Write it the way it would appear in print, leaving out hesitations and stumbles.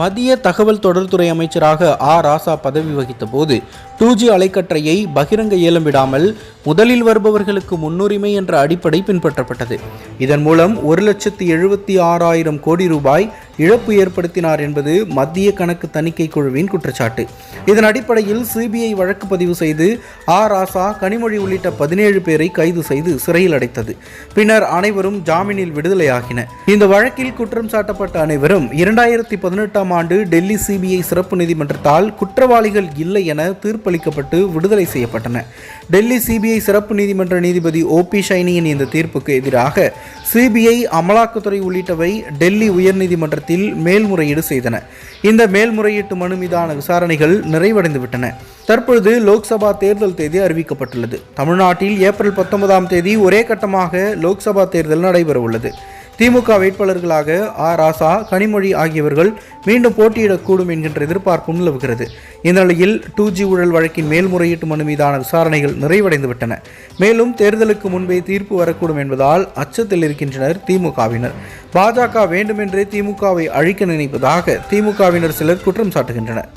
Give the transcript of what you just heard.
மத்திய தகவல் தொடர்புத்துறை அமைச்சராக ராசா பதவி வகித்த போது 2G அலைக்கற்றையை பகிரங்க ஏலம் விடாமல் முதலில் வருபவர்களுக்கு முன்னுரிமை என்ற அடிப்படை பின்பற்றப்பட்டது. இதன் மூலம் 1,76,000 கோடி ரூபாய் இழப்பு ஏற்படுத்தினார் என்பது மத்திய கணக்கு தணிக்கை குழுவின் குற்றச்சாட்டு. இதன் அடிப்படையில் சிபிஐ வழக்கு பதிவு செய்து ராசா, கனிமொழி உள்ளிட்ட 17 பேரை கைது செய்து சிறையில் அடைத்தது. பின்னர் அனைவரும் ஜாமீனில் விடுதலையாகின. இந்த வழக்கில் குற்றம் சாட்டப்பட்ட அனைவரும் 2018 ஆண்டு டெல்லி சிபிஐ சிறப்பு நீதிமன்றத்தால் குற்றவாளிகள் இல்லை என தீர்ப்பளிக்கப்பட்டு விடுதலை செய்யப்பட்டனர். டெல்லி சிபிஐ சிறப்பு நீதிமன்ற நீதிபதி OP ஷைனியின் இந்த தீர்ப்புக்கு எதிராக சிபிஐ, அமலாக்கத்துறை உள்ளிட்டவை டெல்லி உயர்நீதிமன்றத்தில் மேல்முறையீடு செய்தன. இந்த மேல்முறையீட்டு மனு மீதான விசாரணைகள் நிறைவடைந்துவிட்டன. தற்பொழுது லோக்சபா தேர்தல் தேதி அறிவிக்கப்பட்டுள்ளது. தமிழ்நாட்டில் ஏப்ரல் 19ஆம் தேதி ஒரே கட்டமாக லோக்சபா தேர்தல் நடைபெறவுள்ளது. திமுக வேட்பாளர்களாக ராசா, கனிமொழி ஆகியவர்கள் மீண்டும் போட்டியிடக்கூடும் என்கின்ற எதிர்பார்ப்பும் நிலவுகிறது. இந்த நிலையில் 2G ஊழல் வழக்கின் மேல்முறையீட்டு மனு மீதான விசாரணைகள் நிறைவடைந்துவிட்டன. மேலும் தேர்தலுக்கு முன்பே தீர்ப்பு வரக்கூடும் என்பதால் அச்சத்தில் இருக்கின்றனர் திமுகவினர். பாஜக வேண்டுமென்றே திமுகவை அழிக்க நினைப்பதாக திமுகவினர் சிலர் குற்றம் சாட்டுகின்றனர்.